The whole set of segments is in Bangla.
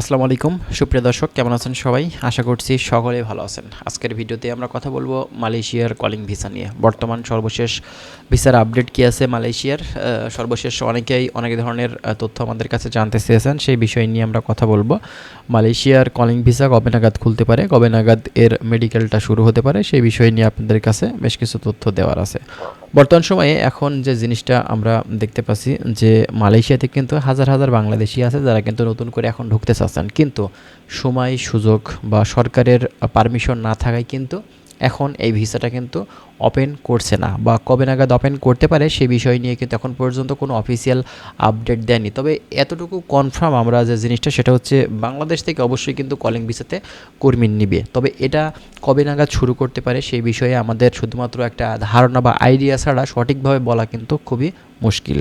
আসসালামু আলাইকুম সুপ্রিয় দর্শক, কেমন আছেন সবাই? আশা করছি সকলেই ভালো আছেন। আজকের ভিডিওতে আমরা কথা বলবো মালয়েশিয়ার কলিং ভিসা নিয়ে। বর্তমান সর্বশেষ ভিসার আপডেট কী আছে মালয়েশিয়ার, সর্বশেষ অনেকেই অনেক ধরনের তথ্য আমাদের কাছে জানতে চেয়েছেন, সেই বিষয় নিয়ে আমরা কথা বলবো। মালয়েশিয়ার কলিং ভিসা কবে নাগাদ খুলতে পারে, কবে নাগাদ এর মেডিকেলটা শুরু হতে পারে, সেই বিষয় নিয়ে আপনাদের কাছে বেশ কিছু তথ্য দেওয়ার আছে। বর্তমান সময়ে এখন যে জিনিসটা আমরা দেখতে পাচ্ছি যে মালয়েশিয়াতে কিন্তু হাজার হাজার বাংলাদেশি আছে যারা কিন্তু নতুন করে এখন ঢুকতে চাচ্ছেন, কিন্তু সময় সুযোগ বা সরকারের পারমিশন না থাকায় কিন্তু এখন এই ভিসাটা কিন্তু ওপেন করছে না, বা কবে নাগাদ ওপেন করতে পারে সেই বিষয় নিয়ে কিন্তু এখন পর্যন্ত কোনো অফিসিয়াল আপডেট দেয়নি। তবে এতটুকু কনফার্ম আমরা যে জিনিসটা, সেটা হচ্ছে বাংলাদেশ থেকে অবশ্যই কিন্তু কলিং ভিসাতে কর্মী নিবে। তবে এটা কবে নাগাদ শুরু করতে পারে সেই বিষয়ে আমাদের শুধুমাত্র একটা ধারণা বা আইডিয়া ছাড়া সঠিকভাবে বলা কিন্তু খুবই মুশকিল।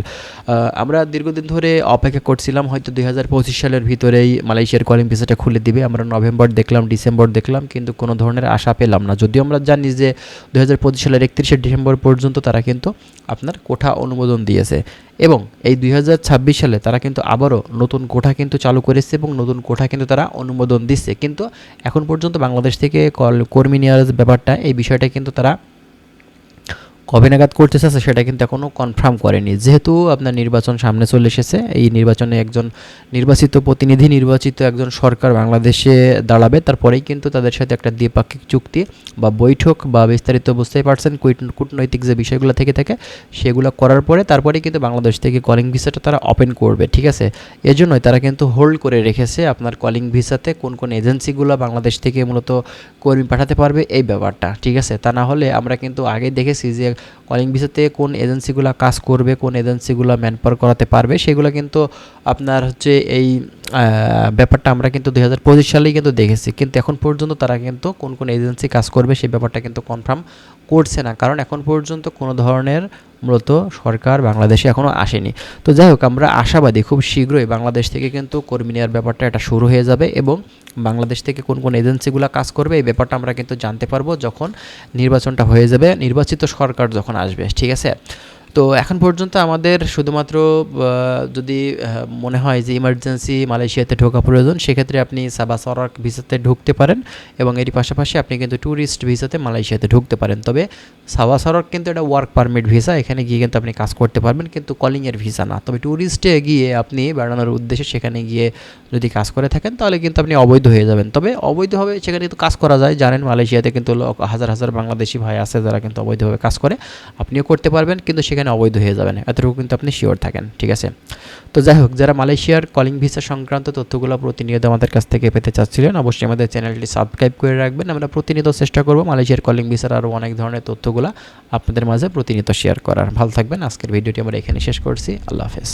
আমরা দীর্ঘদিন ধরে অপেক্ষা করছিলাম, হয়তো 2025 সালের ভিতরেই মালয়েশিয়ার কলিং ভিসাটা খুলে দিবে। আমরা নভেম্বর দেখলাম, ডিসেম্বর দেখলাম, কিন্তু কোনো ধরনের আশা পেলাম না। যদিও আমরা জানি যে 2025 সালের 31শে ডিসেম্বর পর্যন্ত তারা কিন্তু আপনার কোঠা অনুমোদন দিয়েছে, এবং এই 2026 সালে তারা কিন্তু আবারও নতুন কোঠা কিন্তু চালু করেছে এবং নতুন কোঠা কিন্তু তারা অনুমোদন দিচ্ছে। কিন্তু এখন পর্যন্ত বাংলাদেশ থেকে কর্মী নেওয়ার ব্যাপারটা, এই বিষয়টা কিন্তু তারা কবে নাগাদ করতে চাচ্ছে সেটা কিন্তু এখনও কনফার্ম করেনি। যেহেতু আপনার নির্বাচন সামনে চলে এসেছে, এই নির্বাচনে একজন নির্বাচিত প্রতিনিধি, নির্বাচিত একজন সরকার বাংলাদেশে দাঁড়াবে, তারপরেই কিন্তু তাদের সাথে একটা দ্বিপাক্ষিক চুক্তি বা বৈঠক বা বিস্তারিত বুঝতেই পারছেন কূটনৈতিক যে বিষয়গুলো থেকে থাকে সেগুলো করার পরে তারপরেই কিন্তু বাংলাদেশ থেকে কলিং ভিসাটা তারা ওপেন করবে, ঠিক আছে? এজন্যই তারা কিন্তু হোল্ড করে রেখেছে আপনার কলিং ভিসাতে কোন কোন এজেন্সিগুলো বাংলাদেশ থেকে মূলত কর্মী পাঠাতে পারবে এই ব্যাপারটা, ঠিক আছে? তা না হলে আমরা কিন্তু আগে দেখেছি যে কলিং ভিসাতে কোন এজেন্সিগুলো কাজ করবে, কোন এজেন্সিগুলো ম্যানপাওয়ার করাতে পারবে, সেগুলো কিন্তু আপনার হচ্ছে এই ব্যাপারটা আমরা কিন্তু 2025 সালেই কিন্তু দেখেছি। কিন্তু এখন পর্যন্ত তারা কিন্তু কোন কোন এজেন্সি কাজ করবে সেই ব্যাপারটা কিন্তু কনফার্ম করছে না, কারণ এখন পর্যন্ত কোনো ধরনের মূলত সরকার বাংলাদেশে এখনও আসেনি। তো যাই হোক, আমরা আশাবাদী খুব শীঘ্রই বাংলাদেশ থেকে কিন্তু কর্মী নেওয়ার ব্যাপারটা এটা শুরু হয়ে যাবে, এবং বাংলাদেশ থেকে কোন কোন এজেন্সিগুলো কাজ করবে এই ব্যাপারটা আমরা কিন্তু জানতে পারবো যখন নির্বাচনটা হয়ে যাবে, নির্বাচিত সরকার যখন আসবে, ঠিক আছে? তো এখন পর্যন্ত আমাদের শুধুমাত্র যদি মনে হয় যে ইমার্জেন্সি মালয়েশিয়াতে ঢোকা প্রয়োজন, সেক্ষেত্রে আপনি সাবা সরাক ভিসাতে ঢুকতে পারেন, এবং এর পাশাপাশি আপনি কিন্তু ট্যুরিস্ট ভিসাতে মালয়েশিয়াতে ঢুকতে পারেন। তবে সাবা সরাক কিন্তু এটা ওয়ার্ক পারমিট ভিসা, এখানে গিয়ে কিন্তু আপনি কাজ করতে পারবেন, কিন্তু কলিংয়ের ভিসা না। তবে ট্যুরিস্টে গিয়ে আপনি বেড়ানোর উদ্দেশ্যে সেখানে গিয়ে যদি কাজ করে থাকেন তাহলে কিন্তু আপনি অবৈধ হয়ে যাবেন। তবে অবৈধভাবে সেখানে কিন্তু কাজ করা যায়, জানেন মালয়েশিয়াতে কিন্তু হাজার হাজার বাংলাদেশি ভাই আছে যারা কিন্তু অবৈধভাবে কাজ করে, আপনিও করতে পারবেন, কিন্তু সেখানে অবৈধ হয়ে যাবেন, এতটুকু কিন্তু আপনি শিওর থাকেন, ঠিক আছে? তো যাই হোক, যারা মালয়েশিয়ার কলিং ভিসা সংক্রান্ত তথ্যগুলো প্রতিনিয়ত আমাদের কাছ থেকে পেতে চাচ্ছিলেন, অবশ্যই আমাদের চ্যানেলটি সাবস্ক্রাইব করে রাখবেন। আমরা প্রতিনিয়ত চেষ্টা করব মালয়েশিয়ার কলিং ভিসার আরও অনেক ধরনের তথ্যগুলো আপনাদের মাঝে প্রতিনিয়ত শেয়ার করার। ভালো থাকবেন। আজকের ভিডিওটি আমরা এখানে শেষ করছি। আল্লাহ হাফেজ।